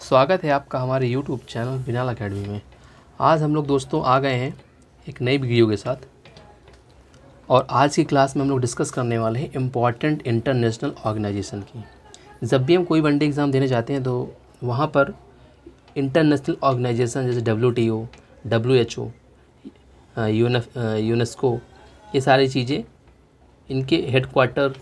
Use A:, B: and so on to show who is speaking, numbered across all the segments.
A: स्वागत है आपका हमारे YouTube चैनल बिनाल अकेडमी में। आज हम लोग दोस्तों आ गए हैं एक नई वीडियो के साथ और आज की क्लास में हम लोग डिस्कस करने वाले हैं इम्पॉर्टेंट इंटरनेशनल ऑर्गेनाइजेशन की। जब भी हम कोई वनडे एग्ज़ाम देने जाते हैं तो वहाँ पर इंटरनेशनल ऑर्गेनाइजेशन जैसे WTO, WHO, यूनेस्को, ये सारी चीज़ें इनके हेडक्वार्टर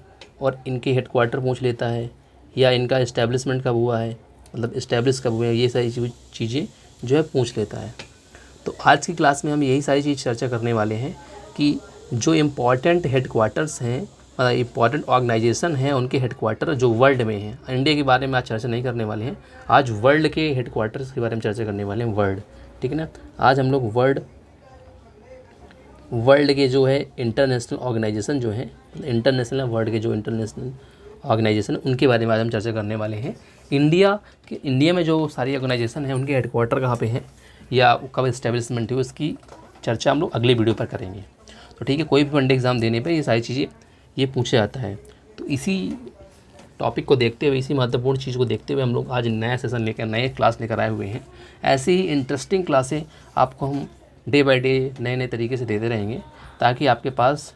A: और इनके हेडक्वार्टर पूछ लेता है या इनका इस्टेब्लिशमेंट कब हुआ है, मतलब इस्टेब्लिश कब हुए हैं, ये सारी चीज़ें जो है पूछ लेता है। तो आज की क्लास में हम यही सारी चीज़ चर्चा करने वाले हैं कि जो इम्पॉर्टेंट हेडक्वार्टर्स हैं, मतलब इम्पॉर्टेंट ऑर्गेनाइजेशन हैं, उनके हेडक्वार्टर जो वर्ल्ड में हैं। इंडिया के बारे में आज चर्चा नहीं करने वाले हैं, आज वर्ल्ड के हेडक्वार्टर्स के बारे में चर्चा करने वाले हैं। वर्ल्ड, ठीक है ना। आज हम लोग वर्ल्ड के जो है इंटरनेशनल ऑर्गेनाइजेशन जो है, इंटरनेशनल वर्ल्ड के जो इंटरनेशनल ऑर्गेनाइजेशन उनके बारे में आज हम चर्चा करने वाले हैं। इंडिया में जो सारी ऑर्गेनाइजेशन है उनके हेडक्वार्टर कहाँ पे हैं या कब इस्टेब्लिशमेंट हुई, उसकी चर्चा हम लोग अगले वीडियो पर करेंगे। तो ठीक है, कोई भी वनडे एग्ज़ाम देने पर ये सारी चीज़ें ये पूछा जाता है। तो इसी टॉपिक को देखते हुए, इसी महत्वपूर्ण चीज़ को देखते हुए हम लोग आज नया सेशन लेकर, नए क्लास लेकर आए हुए हैं। ऐसे ही इंटरेस्टिंग क्लासें आपको हम डे बाय डे नए नए तरीके से देते रहेंगे ताकि आपके पास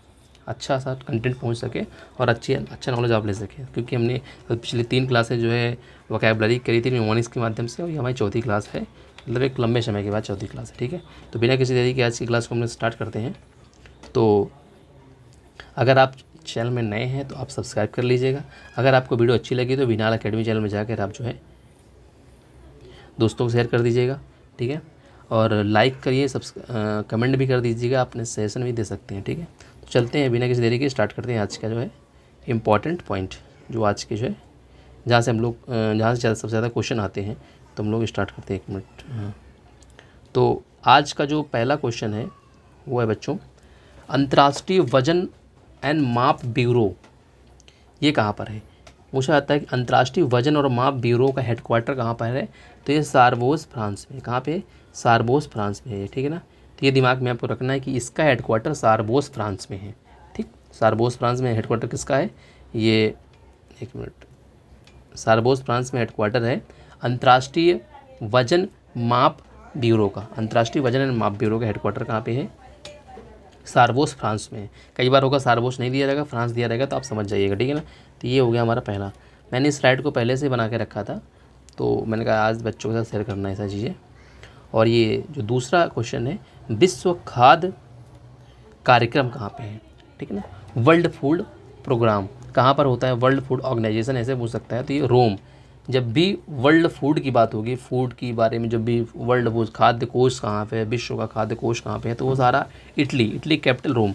A: अच्छा सा कंटेंट पहुंच सके और अच्छा नॉलेज आप ले सकें। क्योंकि हमने पिछली 3 क्लासें जो है वोकैबुलरी करी थी न्यूमोनिक्स के माध्यम से और ये हमारी चौथी क्लास है, मतलब एक लंबे समय के बाद चौथी क्लास है। ठीक है, तो बिना किसी देरी के आज की क्लास को हम लोग स्टार्ट करते हैं। तो अगर आप चैनल में नए हैं तो आप सब्सक्राइब कर लीजिएगा। अगर आपको वीडियो अच्छी लगी तो बिनाल अकेडमी चैनल में जाकर आप जो है दोस्तों को शेयर कर दीजिएगा। ठीक है, और लाइक करिए, कमेंट भी कर दीजिएगा, अपने सजेशन भी दे सकते हैं। ठीक है, तो चलते हैं बिना किसी देरी के स्टार्ट करते हैं आज का जो है इम्पॉर्टेंट पॉइंट, जो आज के जो है जहाँ से हम लोग जहाँ से सबसे ज़्यादा क्वेश्चन आते हैं। तो हम लोग स्टार्ट करते हैं, 1 मिनट। तो आज का जो पहला क्वेश्चन है वो है बच्चों, अंतर्राष्ट्रीय वजन एंड माप ब्यूरो ये कहाँ पर है। पूछा जाता है कि अंतर्राष्ट्रीय वजन और माप ब्यूरो का हेडक्वार्टर कहाँ पर है। तो ये सारबोस फ्रांस में। कहाँ पे? सारबोस फ्रांस में है। ठीक है ना, तो ये दिमाग में आपको रखना है कि इसका हेडक्वार्टर सारबोस फ्रांस में है। ठीक, सारबोस फ्रांस में हेडक्वार्टर किसका है ये, 1 मिनट। सारबोस फ्रांस में हेडक्वार्टर है अंतर्राष्ट्रीय वजन माप ब्यूरो का। अंतर्राष्ट्रीय वजन एंड माप ब्यूरो का हेडक्वार्टर कहाँ पे है? सारबोस फ्रांस में। कई बार होगा सारबोस नहीं दिया रहेगा, फ्रांस दिया रहेगा, तो आप समझ जाइएगा। ठीक है ना, तो ये हो गया हमारा पहला। मैंने इस स्लाइड को पहले से बना के रखा था, तो मैंने कहा आज बच्चों के साथ शेयर करना है ऐसा चीज़ें। और ये जो दूसरा क्वेश्चन है, विश्व खाद्य कार्यक्रम कहाँ पे है। ठीक है ना, वर्ल्ड फूड प्रोग्राम कहाँ पर होता है। वर्ल्ड फूड ऑर्गेनाइजेशन ऐसे पूछ सकता है, तो ये रोम। जब भी वर्ल्ड फूड की बात होगी, फूड के बारे में, जब भी वर्ल्ड फूड खाद्य कोश कहाँ पे है, विश्व का खाद्य कोश कहाँ पे है, तो वो सारा इटली कैपिटल रोम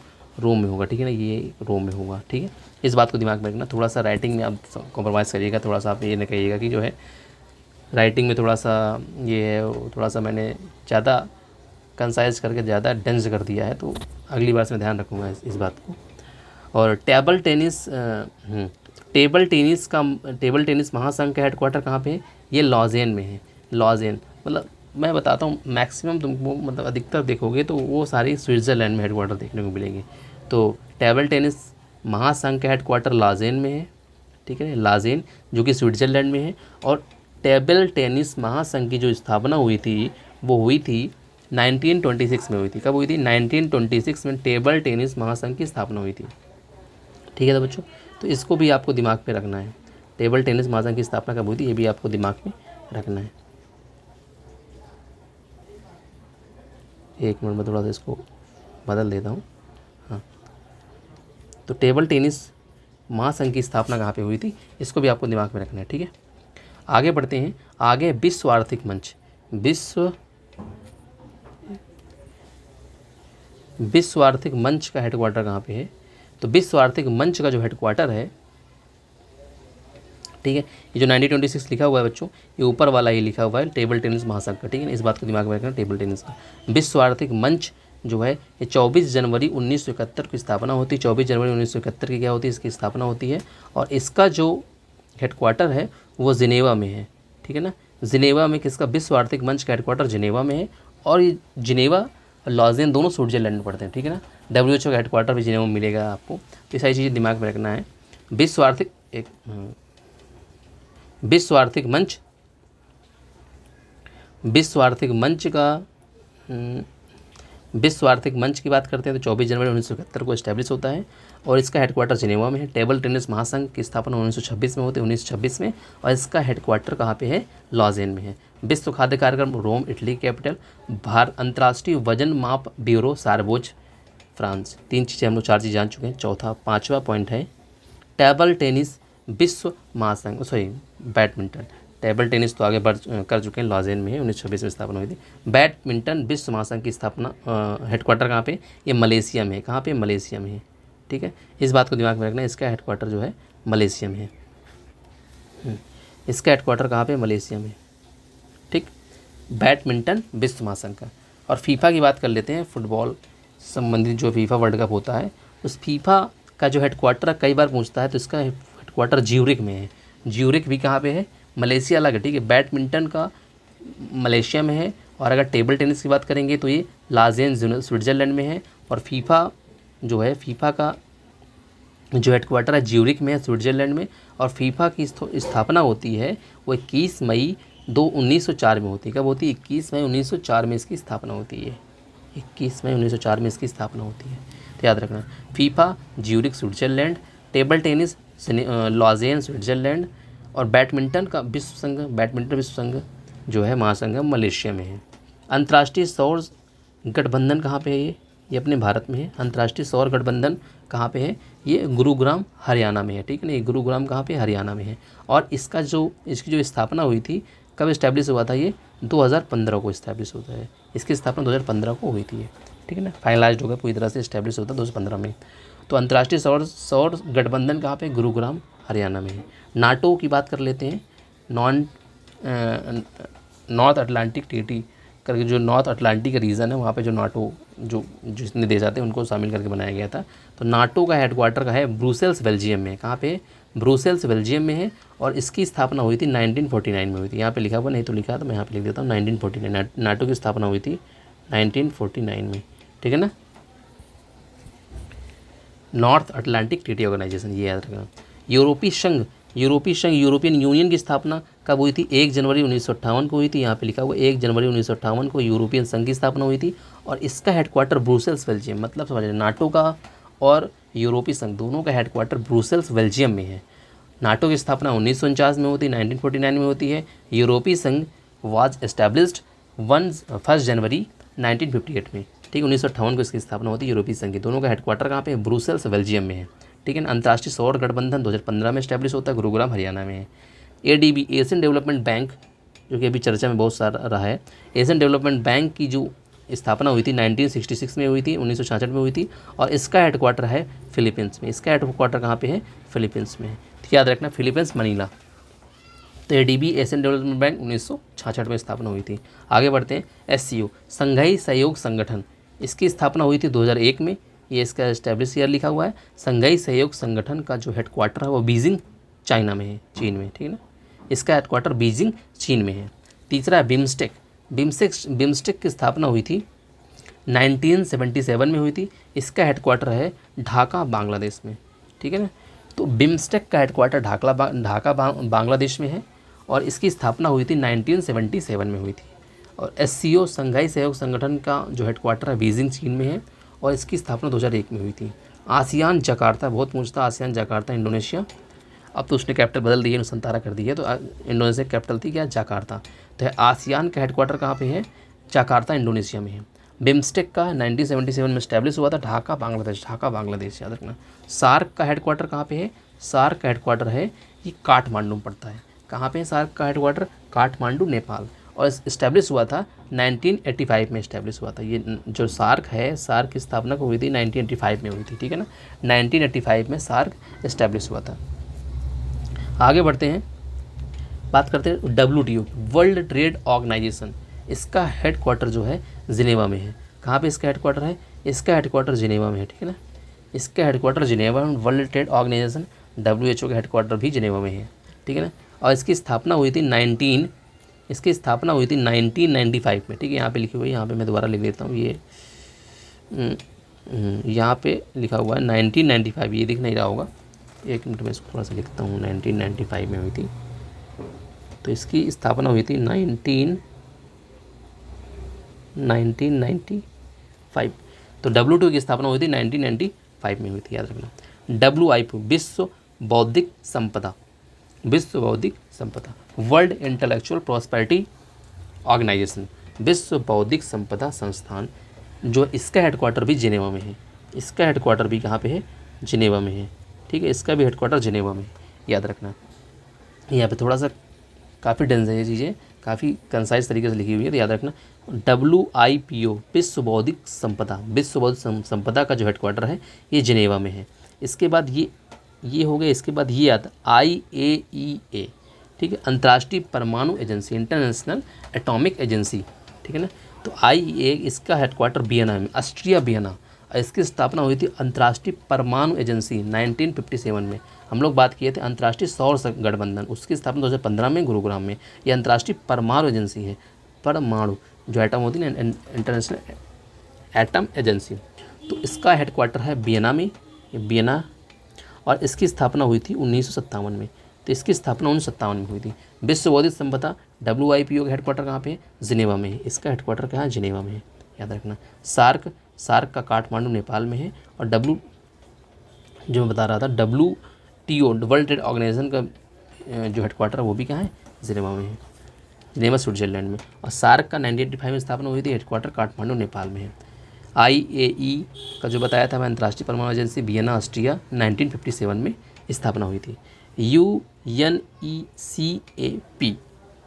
A: में होगा। ठीक है ना, ये रोम में होगा। ठीक है, इस बात को दिमाग में रखना। थोड़ा सा राइटिंग में आप कॉम्प्रोमाइज़ करिएगा, थोड़ा सा आप ये न कहिएगा कि जो है राइटिंग में थोड़ा सा ये है, थोड़ा सा मैंने ज़्यादा कंसाइज करके ज़्यादा डेंस कर दिया है, तो अगली बार से मैं ध्यान रखूँगा इस बात को। और टेबल टेनिस महासंघ का हेडक्वार्टर कहाँ पे है? ये लॉजेन में है। लॉजेन मतलब मैं बताता हूँ, मैक्सिमम तुमको मतलब अधिकतर देखोगे तो वो सारी स्विट्ज़रलैंड में हेडक्वार्टर देखने को मिलेंगे। तो टेबल टेनिस महासंघ का हेडक्वार्टर लॉजेन में है। ठीक है, लॉजेन जो कि स्विट्ज़रलैंड में है। और टेबल टेनिस महासंघ की जो स्थापना हुई थी वो हुई थी 1926 में हुई थी। कब हुई थी? 1926 में टेबल टेनिस महासंघ की स्थापना हुई थी। ठीक है तो बच्चों, तो इसको भी आपको दिमाग पे रखना है। टेबल टेनिस महासंघ की स्थापना कब हुई थी, ये भी आपको दिमाग में रखना है। 1 मिनट में थोड़ा सा इसको बदल देता हूँ। हाँ, तो टेबल टेनिस महासंघ की स्थापना कहाँ पे हुई थी, इसको भी आपको दिमाग में रखना है। ठीक है, आगे बढ़ते हैं। आगे विश्व आर्थिक मंच। विश्व आर्थिक मंच का हेडक्वार्टर कहाँ पे है? तो विश्व आर्थिक मंच का जो हेडक्वार्टर है, ठीक है, ये जो 1926 लिखा हुआ है बच्चों, ये ऊपर वाला ही लिखा हुआ है टेबल टेनिस महासंघ का। ठीक है ना, इस बात को दिमाग में रखना, टेबल टेनिस का। विश्व आर्थिक मंच जो है ये 24 जनवरी 1971 की स्थापना होती है। 24 जनवरी 1971 की क्या होती है? इसकी स्थापना होती है। और इसका जो हेडक्वार्टर है वो जिनेवा में है। ठीक है ना, जिनेवा में किसका? विश्व आर्थिक मंच का हेडक्वार्टर जिनेवा में है। और ये जिनेवा और लॉजेन दोनों स्विट्जरलैंड में पड़ते हैं। ठीक है ना, WHO का हेडक्वार्टर भी जिनेवा में मिलेगा आपको। तो ये सारी चीज़ें दिमाग में रखना है। विश्व आर्थिक मंच विश्व आर्थिक मंच का विश्व आर्थिक मंच की बात करते हैं तो 24 जनवरी 1971 को इस्टेब्लिश होता है और इसका हेडक्वार्टर जिनेवा में है। टेबल टेनिस महासंघ की स्थापना 1926 में होती है, 1926 में, और इसका हेडक्वार्टर कहाँ पे है? लॉजेन में है। विश्व खाद्य कार्यक्रम रोम इटली कैपिटल। भारत अंतर्राष्ट्रीय वजन माप ब्यूरो सारबोज फ्रांस। 3 चीज़ें हम लोग 4 चीज़ जान चुके हैं। चौथा 5वां पॉइंट है टेबल टेनिस विश्व महासंघ, सॉरी बैडमिंटन। टेबल टेनिस तो आगे बढ़ कर चुके हैं, लॉजेन में है, 1926 में स्थापना हुई थी। बैडमिंटन विश्व महासंघ की स्थापना हेडक्वार्टर कहाँ पे? ये मलेशिया में है। कहाँ पे? मलेशिया में है। ठीक है, इस बात को दिमाग में रखना, इसका हेडक्वार्टर जो है मलेशिया में है। इसका हेडक्वार्टर कहाँ पे? मलेशिया में। ठीक, बैडमिंटन विश्व महासंघ का। और फीफा की बात कर लेते हैं, फुटबॉल संबंधित जो फीफा वर्ल्ड कप होता है, उस फीफा का जो हेडक्वार्टर कई बार पूछता है, तो इसका हेडक्वार्टर ज्यूरिक में है। ज्यूरिक भी कहाँ पे है? मलेशिया अलग है। ठीक है, बैडमिंटन का मलेशिया में है, और अगर टेबल टेनिस की बात करेंगे तो ये लाजेन स्विट्ज़रलैंड में है, और फीफा जो है, फीफा का जो हेडक्वार्टर है ज्यूरिक में है, स्विट्ज़रलैंड में। और फीफा की स्थापना होती है वो 21 मई 1904 में होती है। कब होती है? 21 मई 1904 में इसकी स्थापना होती है। 21 मई 1904 में इसकी स्थापना होती है, तो याद रखना। FIFA Zurich Switzerland, table tennis Lausanne Switzerland, और बैडमिंटन का विश्व संघ, बैडमिंटन विश्व संघ जो है महासंघ मलेशिया में है। अंतर्राष्ट्रीय सौर गठबंधन कहाँ पे है? ये अपने भारत में है। अंतर्राष्ट्रीय सौर गठबंधन कहाँ पे है? ये गुरुग्राम हरियाणा में है। ठीक है ना, ये गुरुग्राम कहाँ पे? हरियाणा में है। और इसकी जो स्थापना हुई थी, कब इस्टेब्लिश हुआ था? ये 2015 को इस्टेब्लिश होता है। इसकी स्थापना 2015 को हुई थी। ठीक है ना, फाइनलाइज हो गया, पूरी तरह से इस्टेब्लिश होता है 2015 में। तो अंतर्राष्ट्रीय सौर गठबंधन कहाँ पे? गुरुग्राम हरियाणा में है। नाटो की बात कर लेते हैं। नॉर्थ अटलांटिक ट्रीटी करके, जो नॉर्थ अटलांटिक रीजन है, वहाँ पे जो नाटो जो जितने देश आते हैं उनको शामिल करके बनाया गया था। तो नाटो का हेडक्वार्टर का है ब्रुसेल्स बेल्जियम में। कहाँ पे? ब्रुसेल्स बेल्जियम में है, और इसकी स्थापना हुई थी 1949 में हुई थी। यहाँ पे लिखा हुआ नहीं तो लिखा, तो मैं यहाँ पे लिख देता हूँ 1949। नाटो की स्थापना हुई थी 1949 में। ठीक है ना, नॉर्थ अटलांटिक ट्रीटी ऑर्गेनाइजेशन, ये याद रखना। यूरोपीय संघ, यूरोपियन यूनियन की स्थापना कब हुई थी? 1 जनवरी 1958 को हुई थी। यहाँ पे लिखा हुआ 1 जनवरी 1958 को यूरोपियन संघ की स्थापना हुई थी, और इसका हेडक्वार्टर ब्रुसेल्स बेल्जियम, मतलब समझ लें, नाटो का और यूरोपीय संघ दोनों का हेडक्वार्टर ब्रुसेल्स बेल्जियम में है। नाटो की स्थापना 1949 में होती है, 1949 में होती है। यूरोपीय संघ वाज एस्टैब्लिश्ड 1 जनवरी 1958 में। ठीक, 1958 को इसकी स्थापना होती है यूरोपीय संघ की। दोनों का हेडक्वार्टर कहाँ पे है? ब्रुसेल्स बेल्जियम में है। ठीक है ना, अंतर्राष्ट्रीय सौर गठबंधन 2015 में एस्टैब्लिश होता है, गुरुग्राम हरियाणा में है। ADB एशियन डेवलपमेंट बैंक, जो कि अभी चर्चा में बहुत सारा रहा है। एशियन डेवलपमेंट बैंक की जो स्थापना हुई थी 1966 में हुई थी, 1966 में हुई थी, और इसका हेडक्वार्टर है फिलीपींस में। इसका हेडक्वार्टर कहाँ पे है? फिलीपींस में है। तो याद रखना, फिलीपींस, मनीला। तो ADB एशियन डेवलपमेंट बैंक 1966 में स्थापना हुई थी। आगे बढ़ते हैं। SCO संघाई सहयोग संगठन, इसकी स्थापना हुई थी 2001 में। ये इसका एस्टेब्लिश ईयर लिखा हुआ है। संघाई सहयोग संगठन का जो हेडक्वार्टर है वो बीजिंग चाइना में है, चीन में। ठीक है ना, इसका हेडक्वार्टर बीजिंग चीन में है। तीसरा है बिम्स्टेक। बिम्स्टेक की स्थापना हुई थी 1977 में हुई थी। इसका हेडक्वार्टर है ढाका, बांग्लादेश में। ठीक है ना, तो बिम्स्टेक का हेडक्वार्टर ढाका बांग्लादेश में है, और इसकी स्थापना हुई थी 1977 में हुई थी। और SCO संघाई सहयोग संगठन का जो हेडक्वार्टर है बीजिंग चीन में है, और इसकी स्थापना 2001 में हुई थी। आसियान जकार्ता, बहुत पूछता, आसियान जकार्ता इंडोनेशिया, अब तो उसने कैपिटल बदल दी है, संतारा कर दी है, तो इंडोनेशिया कैपिटल थी क्या? जकार्ता। तो आसियान का हेडक्वार्टर कहाँ पे है? जकार्ता इंडोनेशिया में है। बिम्स्टेक का 1977 में स्टैब्लिश हुआ था, ढाका बांग्लादेश, ढाका बांग्लादेश, याद रखना। सार्क का हेडक्वार्टर कहाँ पे है? सार्क का हेडक्वार्टर है, ये काठमांडू में पड़ता है। कहाँ पे है सार्क का हेडक्वार्टर? काठमांडू, नेपाल। और इस्टेब्लिश हुआ था 1985 में इस्टेब्लिश हुआ था। ये जो सार्क है, सार्क की स्थापना को हुई थी 1985 में हुई थी। ठीक है ना, 1985 में सार्क इस्टेब्लिश हुआ था। आगे बढ़ते हैं, बात करते हैं WTO वर्ल्ड ट्रेड ऑर्गेनाइजेशन। इसका हेडक्वार्टर जो है जिनेवा में है। कहाँ पे इसका हेडक्वार्टर है? इसका हेडक्वार्टर जिनेवा में है। ठीक है ना, इसका हेडक्वार्टर जिनेवा में। वर्ल्ड ट्रेड ऑर्गेनाइजेशन WHO का हेडक्वार्टर भी जिनेवा में है। ठीक है ना, और इसकी स्थापना हुई थी 1995 में। ठीक है, यहाँ पे लिखी हुई है, यहाँ पे मैं दोबारा लिख देता हूँ, ये यहाँ पे लिखा हुआ है 1995, ये दिख नहीं रहा होगा, एक मिनट में इसको थोड़ा सा लिखता हूँ। 1995 में हुई थी, तो इसकी स्थापना हुई थी 1995। तो WTO की स्थापना हुई थी 1995 में हुई थी, याद रखना। WIPO विश्व बौद्धिक संपदा, विश्व बौद्धिक संपदा, वर्ल्ड इंटेलेक्चुअल प्रॉस्पेरिटी ऑर्गेनाइजेशन, विश्व बौद्धिक संपदा संस्थान, जो इसका हेडक्वार्टर भी जिनेवा में है। इसका हेडक्वार्टर भी कहाँ पे है? जिनेवा में है, ठीक है। इसका भी हेडक्वार्टर जिनेवा में है, याद रखना। यहाँ पे थोड़ा सा काफ़ी डेंस है ये चीज़ें, काफ़ी कंसाइज तरीके से लिखी हुई है, तो याद रखना। WIPO विश्व बौद्धिक संपदा, विश्व बौद्धिक संपदा का जो हेडक्वार्टर है ये जिनेवा में है। इसके बाद ये हो गया। इसके बाद ये आता IAEA, ठीक है, अंतर्राष्ट्रीय परमाणु एजेंसी, इंटरनेशनल एटॉमिक एजेंसी, ठीक है ना। तो IAEA इसका हेडक्वार्टर वियना में, ऑस्ट्रिया वियना। इसकी स्थापना हुई थी अंतर्राष्ट्रीय परमाणु एजेंसी 1957 में। हम लोग बात किए थे अंतर्राष्ट्रीय सौर गठबंधन, उसकी स्थापना 2015 में गुरुग्राम में। ये अंतर्राष्ट्रीय परमाणु एजेंसी है, परमाणु जो एटम होती है ना, इंटरनेशनल एटम एजेंसी। तो इसका हेडक्वार्टर है वियना में, वियना, और इसकी स्थापना हुई थी 1957 में। तो इसकी स्थापना 1957 में हुई थी। विश्व बौद्धिक संपदा WIPO का हेडक्वार्टर कहाँ पे है? जिनेवा में है। इसका हेडक्वार्टर कहाँ है? जिनेवा में है, याद रखना। सार्क का काठमांडू नेपाल में है। और जो मैं बता रहा था WTO वर्ल्ड ट्रेड ऑर्गेनाइजेशन का जो हेडक्वार्टर है वो भी कहाँ है? जिनेवा में है, जिनेवा स्विट्जरलैंड में। और सार्क का 1985 में स्थापना हुई थी, हेडक्वार्टर काठमांडू नेपाल में है। IAE का जो बताया था मैं, अंतर्राष्ट्रीय परमाणु एजेंसी वियना ऑस्ट्रिया, 1957 में स्थापना हुई थी। UNECAP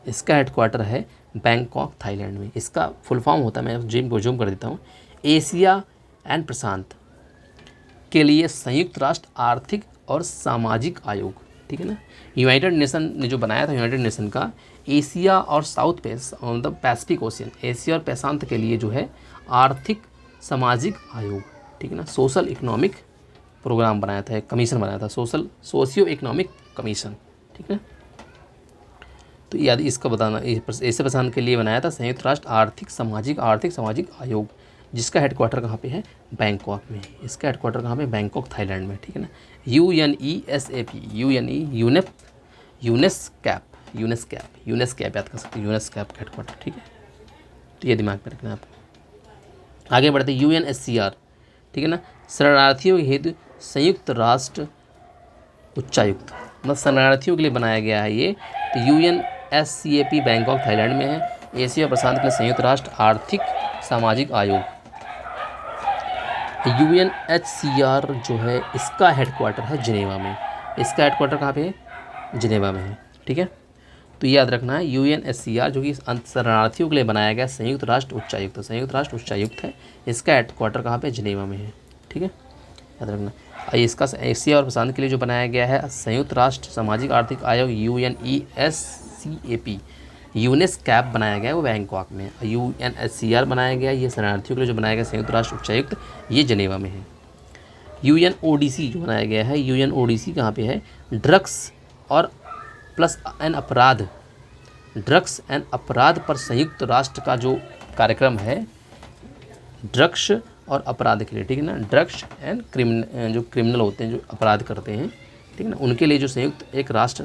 A: इसका हेडक्वार्टर है बैंकॉक थाईलैंड में। इसका फुल फॉर्म होता है, मैं जूम कर देता हूँ, एशिया एंड प्रशांत के लिए संयुक्त राष्ट्र आर्थिक और सामाजिक आयोग, ठीक है ना। यूनाइटेड नेशन ने जो बनाया था, यूनाइटेड नेशन का एशिया और मतलब पैसिफिक ओशियन, एशिया और प्रशांत के लिए जो है आर्थिक सामाजिक आयोग, ठीक है ना, सोशल इकोनॉमिक प्रोग्राम बनाया था, एक कमीशन बनाया था, सोशियो इकोनॉमिक कमीशन, ठीक है। तो याद इसका बताना, ऐसे प्रशांत के लिए बनाया था संयुक्त राष्ट्र आर्थिक सामाजिक आयोग, जिसका हेडक्वार्टर कहाँ पे है? बैंकॉक में। इसका हेडक्वार्टर कहाँ पे? बैंकॉक थाईलैंड में, ठीक है ना। UNESAP यूनेस्कैप याद कर सकते हैं, यूनेस्कैप का हेडक्वार्टर, ठीक है। तो ये दिमाग में रखना आप। आगे बढ़ते UNSCR, ठीक है ना, शरणार्थियों के हेतु संयुक्त राष्ट्र उच्चायुक्त, मतलब शरणार्थियों के लिए बनाया गया है ये। तो UNSCAP बैंकॉक थाईलैंड में है। एशिया प्रशांत के लिए संयुक्त राष्ट्र आर्थिक सामाजिक आयोग। UNHCR जो है इसका हेडक्वार्टर है जिनेवा में। इसका हेडक्वार्टर कहाँ पे है? जिनेवा में है, ठीक है। तो याद रखना है UNSCR जो कि शरणार्थियों के लिए बनाया गया संयुक्त राष्ट्र उच्चायुक्त है। इसका हेडक्वार्टर कहाँ पे? जिनेवा में है, ठीक है, याद रखना। इसका एशिया और प्रशांत के लिए जो बनाया गया है संयुक्त राष्ट्र सामाजिक आर्थिक आयोग UNESCAP, यूनेस्कैप बनाया गया है वो बैंकॉक में। UNHCR बनाया गया, ये शरणार्थियों के लिए जो बनाया गया संयुक्त राष्ट्र उच्चायुक्त, ये जिनेवा में है। UNODC जो बनाया गया है, UNODC कहाँ पे है? ड्रग्स एंड अपराध पर संयुक्त राष्ट्र का जो कार्यक्रम है, ड्रग्स और अपराध के लिए, ठीक है ना। ड्रग्स एंड जो क्रिमिनल होते हैं, जो अपराध करते हैं, ठीक है ना, उनके लिए जो संयुक्त राष्ट्र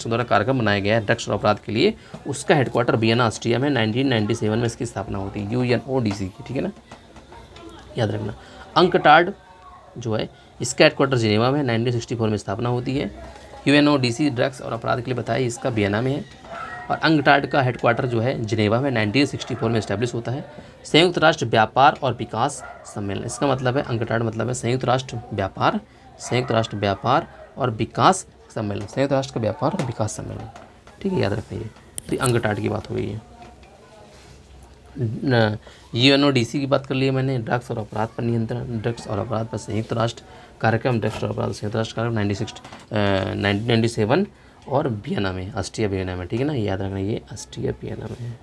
A: द्वारा कार्यक्रम बनाया गया है ड्रग्स और अपराध के लिए, उसका हेडक्वार्टर वियना ऑस्ट्रिया में 1997 में इसकी स्थापना होती है, UNODC की, ठीक है ना, याद रखना। अंकटाड जो है इसका हेडक्वार्टर जिनेवा में 1964 में स्थापना होती है। UNODC ड्रग्स और अपराध के लिए बताया इसका वियना में है। और अंकटाड का हेडक्वार्टर जो है जिनेवा में 1964 में इस्टेब्लिश होता है। संयुक्त राष्ट्र व्यापार और विकास सम्मेलन, इसका मतलब है अंकटाड मतलब है संयुक्त राष्ट्र व्यापार और विकास सम्मेलन, संयुक्त राष्ट्र का व्यापार और विकास सम्मेलन, ठीक है, याद रखना ये। तो अंकटाड की बात हो गई है। UNODC की बात कर ली है मैंने। ड्रग्स और अपराध पर नियंत्रण, ड्रग्स और अपराध पर संयुक्त राष्ट्र कार्यक्रम, ड्रग्स और अपराध संयुक्त राष्ट्र कार्यक्रम 1997 और वियना में, ऑस्ट्रिया वियना में, ठीक है ना, याद रखना ये ऑस्ट्रिया वियना में है।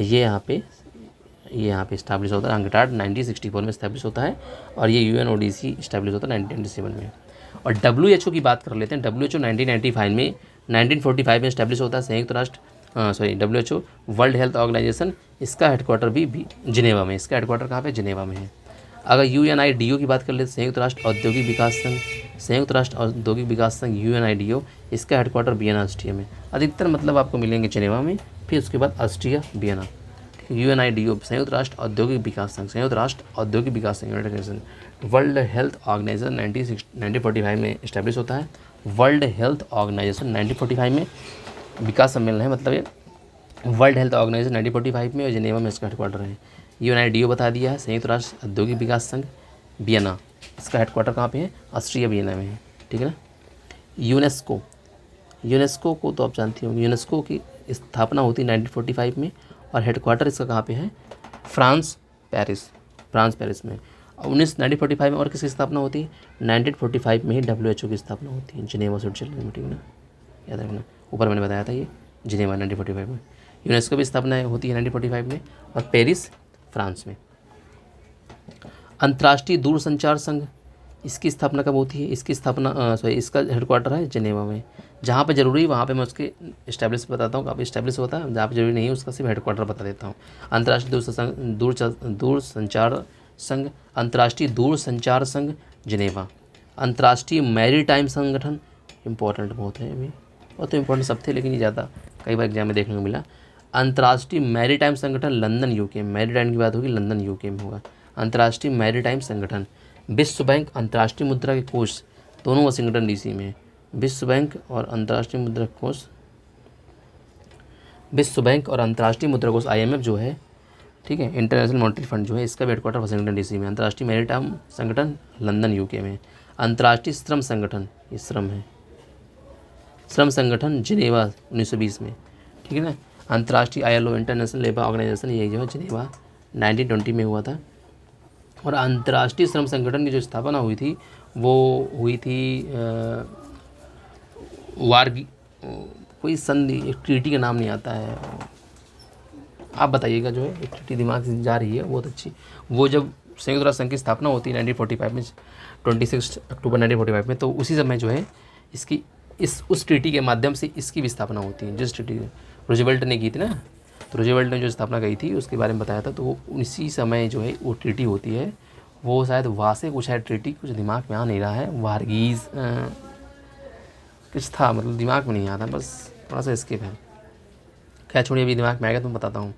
A: ये यहाँ पे इस्टेब्लिश होता है। अंकटाड 1964 में इस्टेब्लिश होता है और ये UNODC इस्टेब्लिश होता है 1997 में। और WHO की बात कर लेते हैं। WHO 1945 में इस्टेब्लिश होता है, संयुक्त राष्ट्र WHO वर्ल्ड हेल्थ ऑर्गेनाइजेशन, इसका हेडक्वार्टर भी जिनेवा में। इसका हेडक्वार्टर कहाँ पे? जिनेवा में है। अगर UNIDO की बात कर लेते हैं, संयुक्त राष्ट्र औद्योगिक विकास संघ UNIDO, इसका हेडक्वार्टर वियना ऑस्ट्रिया में। अधिकतर मतलब आपको मिलेंगे जिनेवा में, फिर उसके बाद ऑस्ट्रिया वियना, ठीक UNIDO संयुक्त राष्ट्र औद्योगिक विकास संघ, संयुक्त राष्ट्र औद्योगिक विकास संघ, United Nation. World Health Organization 1945 में इस्टेब्लिश होता है। वर्ल्ड हेल्थ ऑर्गेनाइजेशन 1945 में विकास सम्मेलन है, मतलब ये वर्ल्ड हेल्थ ऑर्गेनाइजेशन 1945 में, और जिनेवा में इसका हेडक्वार्टर है। UNIDO बता दिया है, संयुक्त राष्ट्र औद्योगिक विकास संघ, वियना, इसका हेडक्वार्टर कहाँ पे है? ऑस्ट्रिया वियना में है, ठीक है ना। यूनेस्को, यूनेस्को को तो आप जानती होंगे, यूनेस्को की स्थापना होती है 1945 में, और हेडक्वार्टर इसका कहाँ पे है? फ्रांस पेरिस, फ्रांस पेरिस में। 1945 में और किसकी स्थापना होती है? 1945 में ही WHO की स्थापना होती है, जिनेवा स्विट्जरलैंड में, ठीक है ना, याद रखना। ऊपर मैंने बताया था ये जिनेवा 1945 में। यूनेस्को की स्थापना होती है 1945 में, और पेरिस फ्रांस में। अंतर्राष्ट्रीय दूरसंचार संघ, इसकी स्थापना कब होती है? इसकी स्थापना इसका हेडक्वार्टर है जिनेवा में। जहाँ पे ज़रूरी वहाँ पे मैं उसके इस्टेब्लिश बताता हूँ, काफ़ी इस्टेब्लिश होता है, जहाँ पे ज़रूरी नहीं है उसका सिर्फ हेडक्वार्टर बता देता हूँ। अंतर्राष्ट्रीय दूरसंचार संघ, अंतर्राष्ट्रीय दूरसंचार संघ जिनेवा। अंतर्राष्ट्रीय मैरीटाइम संगठन, इंपॉर्टेंट बहुत है, अभी बहुत तो इंपॉर्टेंट सब थे, लेकिन ये ज़्यादा कई बार एग्जाम में देखने को मिला। अंतर्राष्ट्रीय मैरीटाइम संगठन लंदन UK में, मैरीटाइम की बात होगी लंदन UK में होगा। अंतर्राष्ट्रीय मैरीटाइम संगठन। विश्व बैंक, अंतर्राष्ट्रीय मुद्रा के कोष, दोनों वाशिंगटन DC में है। विश्व बैंक और अंतर्राष्ट्रीय मुद्रा कोष, विश्व बैंक और अंतर्राष्ट्रीय मुद्रा कोष IMF जो है, ठीक है, इंटरनेशनल मॉनेटरी फंड जो है, इसका भी हेडक्वार्टर वाशिंगटन DC में। अंतर्राष्ट्रीय मैरीटाइम संगठन लंदन UK में। अंतर्राष्ट्रीय श्रम संगठन, ये श्रम है, श्रम संगठन जिनेवा 1920 में, ठीक है ना। अंतर्राष्ट्रीय ILO इंटरनेशनल लेबर ऑर्गेनाइजेशन, ये जो है जिनेवा 1920 में हुआ था। और अंतर्राष्ट्रीय श्रम संगठन की जो स्थापना हुई थी वो हुई थी कोई संधि, एक ट्रीटी का नाम नहीं आता है, आप बताइएगा, जो है एक ट्रीटी दिमाग से जा रही है बहुत अच्छी। वो जब संयुक्त राष्ट्र संघ की स्थापना होती है 1945 में, 26 अक्टूबर 1945 में, तो उसी समय जो है इसकी उस ट्रीटी के माध्यम से इसकी भी स्थापना होती है, जिस ट्रीटी रूजवेल्ट ने की थी ना, तो रूजवेल्ट ने जो स्थापना की थी उसके बारे में बताया था, तो उसी समय जो है वो ट्रीटी होती है। वो शायद वासे कुछ है ट्रीटी, कुछ दिमाग में आ नहीं रहा है, वारगीज कुछ था, मतलब दिमाग में नहीं आता, बस थोड़ा सा स्किप है। खैर छोड़िए, अभी दिमाग में आएगा तो मैं बताता हूँ।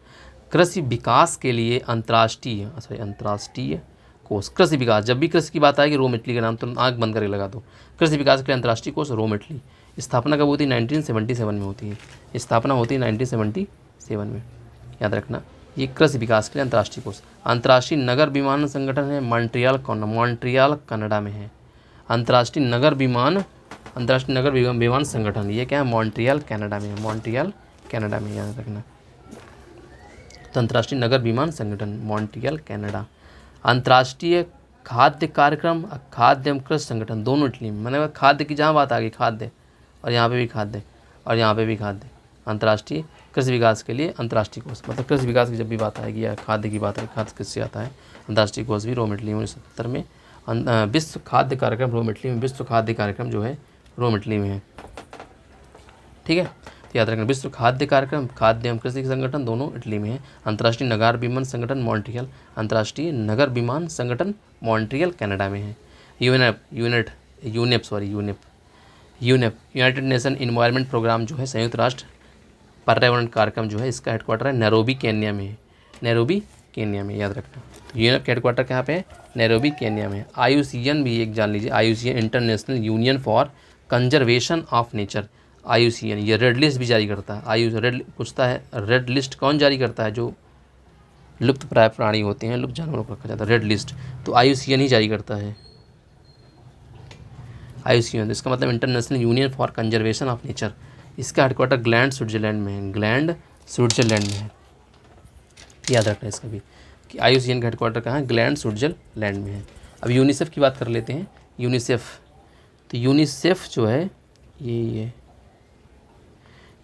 A: कृषि विकास के लिए अंतर्राष्ट्रीय कोष, कृषि विकास, जब भी कृषि की बात आएगी रोम इटली का नाम तो आँख बंद करके लगा दो। कृषि विकास के लिए अंतर्राष्ट्रीय कोष रोम इटली, स्थापना कब होती है? 1977 में होती है, स्थापना होती है 1977 में, याद रखना। ये कृषि विकास के लिए अंतर्राष्ट्रीय कोष। अंतर्राष्ट्रीय नगर विमान संगठन है मॉन्ट्रियल कनाडा में है। अंतर्राष्ट्रीय नगर विमान संगठन, ये क्या है? मॉन्ट्रियल कनाडा में है, मॉन्ट्रियल कनाडा में, याद रखना। तो अंतर्राष्ट्रीय नगर विमान संगठन मॉन्ट्रियल कनाडा। अंतर्राष्ट्रीय खाद्य कार्यक्रम, खाद्य एवं कृषि संगठन, दोनों इटली में। मैंने कहा खाद्य की जहाँ बात आ गई, खाद्य, और यहाँ पे भी खाद्य, और यहाँ पे भी खाद्य। अंतर्राष्ट्रीय कृषि विकास के लिए अंतर्राष्ट्रीय कोष, मतलब कृषि विकास की जब भी बात आएगी या खाद्य की बात आएगी, खाद्य कृषि आता है, अंतर्राष्ट्रीय कोष भी रोम इटली में 1970 में। विश्व खाद्य कार्यक्रम रोम इटली में, विश्व खाद्य कार्यक्रम जो है रोम इटली में है, ठीक है, तो याद रखना। विश्व खाद्य कार्यक्रम, खाद्य एवं कृषि संगठन दोनों इटली में है। अंतर्राष्ट्रीय नगर विमान संगठन मॉन्ट्रियल, अंतर्राष्ट्रीय नगर विमान संगठन मॉन्ट्रियल कनाडा में है। UNEP United Nation environment programme जो है, संयुक्त राष्ट्र पर्यावरण कार्यक्रम जो है, इसका हेडक्वार्टर है नैरोबी केन्या में है, नैरोबी केन्या में, याद रखना। तो यूनेप का हेडक्वार्टर कहाँ पे है? नैरोबी केन्या में। IUCN भी एक जान लीजिए, IUCN international union for conservation of nature, IUCN ये रेड लिस्ट भी जारी करता है। रेड पूछता है, रेड लिस्ट कौन जारी करता है? जो लुप्त प्राय प्राणी होते हैं, लुप्त जानवरों को रखा जाता है, रेड लिस्ट तो IUCN ही जारी करता है। IUCN, इसका मतलब international union for conservation of nature. इसका हेडक्वार्टर ग्लैंड स्विट्जरलैंड में है, ग्लैंड स्विट्जरलैंड में है, याद रखना इसका भी कि IUCN का हेडक्वार्टर कहाँ है? ग्लैंड स्विट्जरलैंड में है। अब यूनिसेफ की बात कर लेते हैं। यूनिसेफ, तो यूनिसेफ जो है ये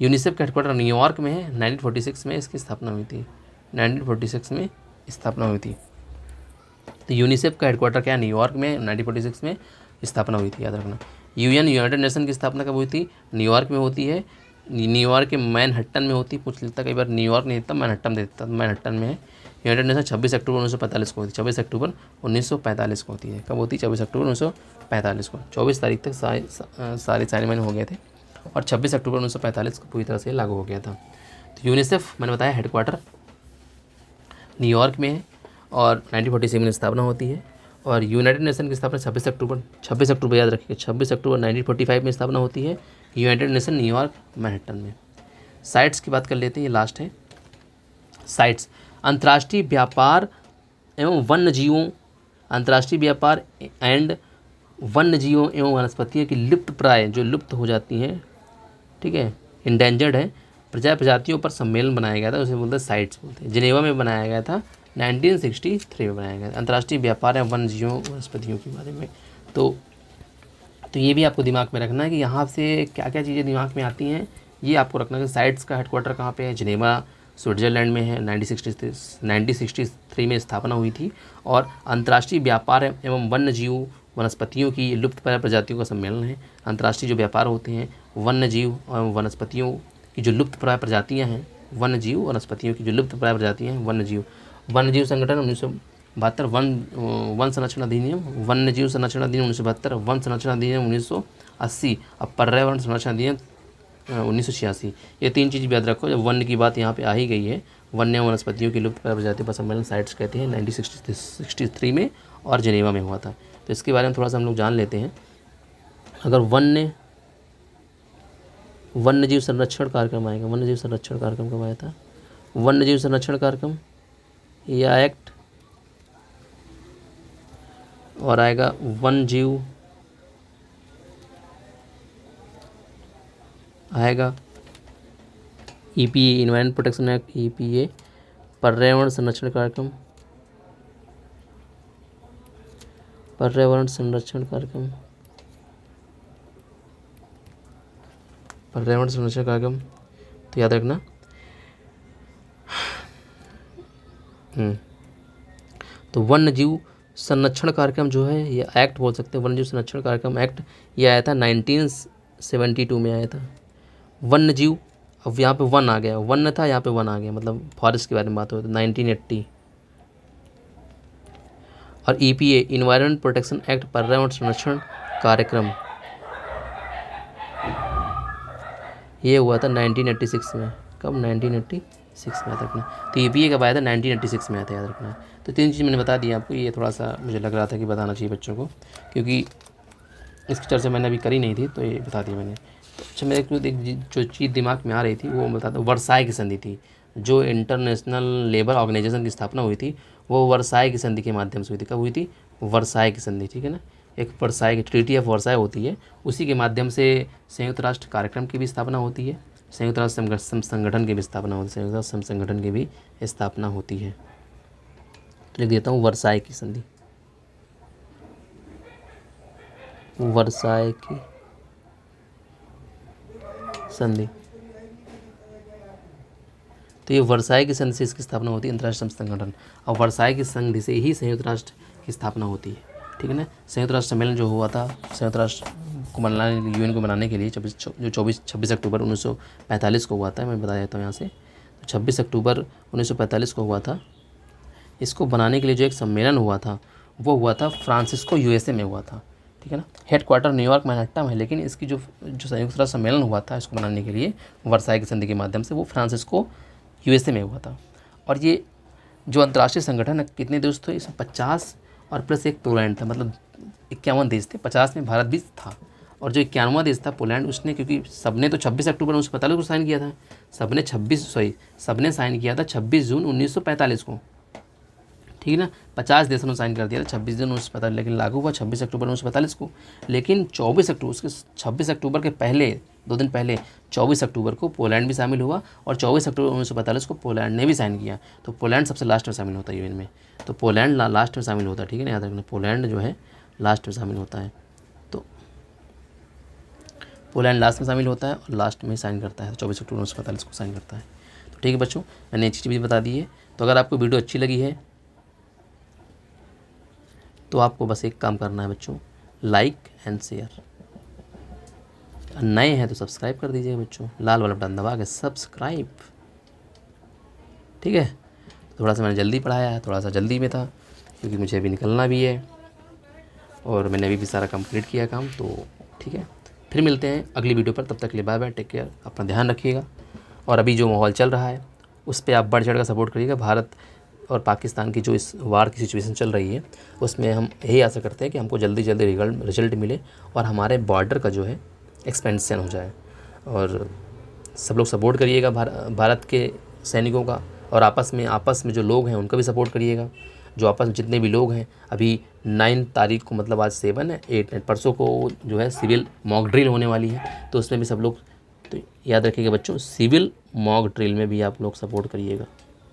A: यूनिसेफ का हेडक्वार्टर न्यूयॉर्क में है। 1946 में इसकी स्थापना हुई थी, 1946 में स्थापना हुई थी। तो यूनिसेफ का हेडक्वार्टर क्या है? न्यूयॉर्क में, 1946 में स्थापना हुई थी, याद रखना। यूनाइटेड नेशन की स्थापना कब हुई थी? न्यूयॉर्क में होती है, न्यूयॉर्क के मैनहट्टन में होती है। पूछ लेता कई बार, न्यूयॉर्क नहीं देता, मैनहट्टन देता, मैनहट्टन में है। यूनाइटेड नेशन 26 अक्टूबर 1945 को होती है, 26 अक्टूबर 1945 को होती है। कब होती है? 24 अक्टूबर 1945 को। 24 तारीख तक सारे साइनमैन हो गए थे और 26 अक्टूबर 1945 को पूरी तरह से लागू हो गया था। तो यूनिसेफ मैंने बताया हेडक्वार्टर न्यूयॉर्क में है और 1947 में स्थापना होती है। और यूनाइटेड नेशन की स्थापना 26 अक्टूबर याद रखिए, 26 अक्टूबर 1945 में स्थापना होती है यूनाइटेड नेशन न्यूयॉर्क मैनहट्टन में। साइट्स की बात कर लेते हैं, ये लास्ट है। साइट्स अंतर्राष्ट्रीय व्यापार एवं वन्य जीवों, अंतर्राष्ट्रीय व्यापार एंड वन्य जीवों एवं वनस्पतियों की लुप्त प्राय जो लुप्त हो जाती हैं, ठीक है, इंडेंजर्ड है, प्रजातियों पर सम्मेलन बनाया गया था, उसे बोलते हैं साइट्स बोलते हैं। जिनेवा में बनाया गया था, 1963 में बनाया गया था। अंतर्राष्ट्रीय व्यापार है वन्य जीवों वनस्पतियों के बारे में। तो ये भी आपको दिमाग में रखना है कि यहाँ से क्या क्या चीज़ें दिमाग में आती हैं, ये आपको रखना है कि साइट्स का हेडक्वार्टर कहाँ पे है, जिनेवा स्विट्ज़रलैंड में है, 1963 में स्थापना हुई थी। और अंतर्राष्ट्रीय व्यापार एवं वन्य जीव वनस्पतियों की लुप्तप्राय प्रजातियों का सम्मेलन है। अंतर्राष्ट्रीय जो व्यापार होते हैं वन्य जीव एवं वनस्पतियों की जो लुप्तप्राय प्रजातियाँ हैं, वन्य जीव वनस्पतियों की जो लुप्तप्राय प्रजातियाँ हैं, वन्य जीव संगठन 1972, वन संरक्षण अधिनियम, वन्य जीव संरक्षण अधिनियम 1972, वन संरक्षण अधिनियम 1980 और पर्यावरण संरक्षण अधिनियम 1986। ये 3 चीज़ याद रखो। जब वन्य की बात यहाँ पे आ ही गई है, वन्य वनस्पतियों की लुप्त प्रजाति पर सम्मेलन साइट्स कहते हैं, 1963 में और जिनेवा में हुआ था। तो इसके बारे में थोड़ा सा हम लोग जान लेते हैं। अगर वन्य जीव संरक्षण कार्यक्रम आएगा, वन्य जीव संरक्षण कार्यक्रम कब आया था, वन्य जीव संरक्षण कार्यक्रम या एक्ट, और आएगा वन जीव, आएगा EPA environment protection act, EPA पर्यावरण संरक्षण कार्यक्रम, पर्यावरण संरक्षण कार्यक्रम, पर्यावरण संरक्षण कार्यक्रम। तो याद रखना। तो वन्य जीव संरक्षण कार्यक्रम जो है, ये एक्ट बोल सकते हैं, वन्य जीव संरक्षण कार्यक्रम एक्ट, ये आया था 1972 में आया था। वन्य जीव, अब यहाँ पे वन आ गया, वन्य था यहाँ पे वन आ गया, मतलब फॉरेस्ट के बारे में बात हो तो 1980। और EPA इन्वायरमेंट प्रोटेक्शन एक्ट पर्यावरण संरक्षण कार्यक्रम, ये हुआ था 1986 में। कब? 1986 में याद रखना। तो EPA कब आया था? 1986 में आया था, याद रखना। तो 3 चीज़ मैंने बता दी आपको, ये थोड़ा सा मुझे लग रहा था कि बताना चाहिए बच्चों को, क्योंकि इसकी चर्चा मैंने अभी करी नहीं थी, तो ये बता दी मैंने। तो अच्छा, मेरे को जो चीज़ दिमाग में आ रही थी वो मैं बताता हूँ। वर्साई की संधि थी, जो इंटरनेशनल लेबर ऑर्गेनाइजेशन की स्थापना हुई थी, वो वर्साई की संधि के माध्यम से हुई थी। कब हुई थी? वर्साई की संधि, ठीक है ना। एक वर्साई की ट्रीटी ऑफ वर्साई होती है, उसी के माध्यम से संयुक्त राष्ट्र कार्यक्रम की भी स्थापना होती है, संयुक्त राष्ट्र संगठन की भी स्थापना होती है, संयुक्त राष्ट्र संगठन की भी स्थापना होती है। तो लिख देता हूँ वर्साई की संधि, वर्साई की संधि। तो ये वर्साई की संधि से इसकी स्थापना होती है, अंतर्राष्ट्रीय संगठन। और वर्साई की संधि से ही संयुक्त राष्ट्र की स्थापना होती है, ठीक है ना। संयुक्त राष्ट्र सम्मेलन जो हुआ था, संयुक्त राष्ट्र को बनाने, UN को बनाने के लिए 26 अक्टूबर 1945 को हुआ था। मैं बता देता हूँ यहाँ से। तो 26 अक्टूबर 1945 को हुआ था। इसको बनाने के लिए जो एक सम्मेलन हुआ था, वो हुआ था फ्रांसिस्को, USA में हुआ था, ठीक है ना। हेडक्वार्टर न्यूयॉर्क मैनहट्टन में है, लेकिन इसकी जो संयुक्त राष्ट्र सम्मेलन हुआ था इसको बनाने के लिए वर्साई की संधि के माध्यम से, वो फ्रांसिस्को, USA में हुआ था। और ये जो अंतर्राष्ट्रीय संगठन है, कितने देश थे इसमें? 50 और प्लस एक पोलैंड था, मतलब 51 देश थे। 50 में भारत भी था, और जो 51वां देश था पोलैंड, उसने, क्योंकि सबने तो 26 अक्टूबर 1945 को साइन किया था, सबने साइन किया था 26 जून 1945 को, ठीक है ना। 50 देशों ने साइन कर दिया था 26 जून 1945, लेकिन लागू हुआ 26 अक्टूबर 1945 को। लेकिन 26 अक्टूबर के पहले 2 दिन पहले 24 अक्टूबर को पोलैंड भी शामिल हुआ, और 24 अक्टूबर 1945 को पोलैंड ने भी साइन किया। तो पोलैंड सबसे लास्ट में शामिल होता है UN में, तो पोलैंड लास्ट में शामिल होता है, ठीक है ना, याद रखना। पोलैंड जो है लास्ट में शामिल होता है, तो पोलैंड लास्ट में शामिल होता है और लास्ट में साइन करता है, 24 अक्टूबर 1945 को साइन करता है। तो ठीक है बच्चों, मैंने एक चीज़ भी बता दी है। तो अगर आपको वीडियो अच्छी लगी है तो आपको बस एक काम करना है बच्चों, लाइक एंड शेयर। नए हैं तो सब्सक्राइब कर दीजिएगा बच्चों, लाल वाला बटन दबा के सब्सक्राइब, ठीक है। थोड़ा सा मैंने जल्दी पढ़ाया है, थोड़ा सा जल्दी में था, क्योंकि मुझे अभी निकलना भी है, और मैंने अभी भी सारा कंप्लीट किया काम। तो ठीक है, फिर मिलते हैं अगली वीडियो पर। तब तक के लिए बाय बाय, टेक केयर, अपना ध्यान रखिएगा। और अभी जो माहौल चल रहा है उस पर आप बढ़ चढ़ कर सपोर्ट करिएगा। भारत और पाकिस्तान की जो इस वार की सिचुएशन चल रही है उसमें हम यही आशा करते हैं कि हमको जल्दी जल्दी रिजल्ट मिले और हमारे बॉर्डर का जो है एक्सपेंशन हो जाए। और सब लोग सपोर्ट करिएगा भारत के सैनिकों का, और आपस में जो लोग हैं उनका भी सपोर्ट करिएगा। जो आपस में जितने भी लोग हैं, अभी 9 तारीख को मतलब आज 7 है, 8 परसों को जो है सिविल मॉक ड्रिल होने वाली है, तो उसमें भी सब लोग तो याद रखिएगा बच्चों, सिविल मॉक ड्रिल में भी आप लोग सपोर्ट करिएगा,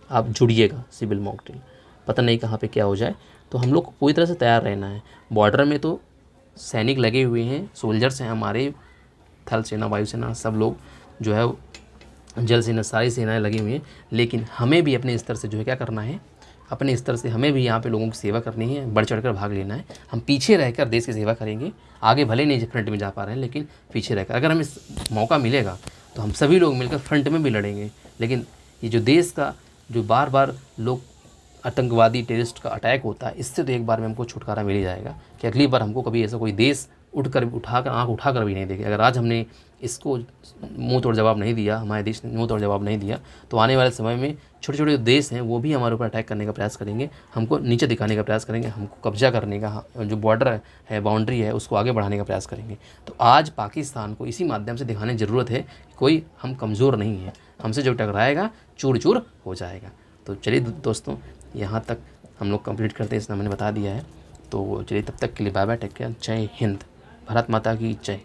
A: आप जुड़िएगा सिविल मॉक ड्रिल। पता नहीं कहाँ पे क्या हो जाए, तो हम लोग को पूरी तरह से तैयार रहना है। बॉर्डर में तो सैनिक लगे हुए हैं, सोल्जर्स हैं हमारे, थल सेना, वायुसेना, सब लोग जो है, जल सेना, सारी सेनाएं लगी हुई हैं। लेकिन हमें भी अपने स्तर से जो है क्या करना है, अपने स्तर से हमें भी यहाँ पे लोगों की सेवा करनी है, बढ़ चढ़ कर भाग लेना है। हम पीछे रहकर देश की सेवा करेंगे, आगे भले नहीं फ्रंट में जा पा रहे हैं, लेकिन पीछे रहकर अगर हमें मौका मिलेगा तो हम सभी लोग मिलकर फ्रंट में भी लड़ेंगे। लेकिन ये जो देश का जो बार बार लोग आतंकवादी टेररिस्ट का अटैक होता है, इससे तो एक बार में हमको छुटकारा मिल ही जाएगा कि अगली बार हमको कभी ऐसा कोई देश उठाकर आँख उठाकर भी नहीं देखे। अगर आज हमने इसको मुंह तोड़ जवाब नहीं दिया, हमारे देश ने मुंह तोड़ जवाब नहीं दिया, तो आने वाले समय में छोटे छोटे देश हैं वो भी हमारे ऊपर अटैक करने का प्रयास करेंगे, हमको नीचे दिखाने का प्रयास करेंगे, हमको कब्जा करने का, जो बॉर्डर है, बाउंड्री है, उसको आगे बढ़ाने का प्रयास करेंगे। तो आज पाकिस्तान को इसी माध्यम से दिखाने की ज़रूरत है कि कोई हम कमज़ोर नहीं है, हमसे जो टकराएगा चूर चूर हो जाएगा। तो चलिए दोस्तों, यहाँ तक हम लोग कंप्लीट करते हैं, इसने मैंने बता दिया है। तो चलिए तब तक के लिए बाय बाय, टेक केयर, जय हिंद, भारत माता की जय।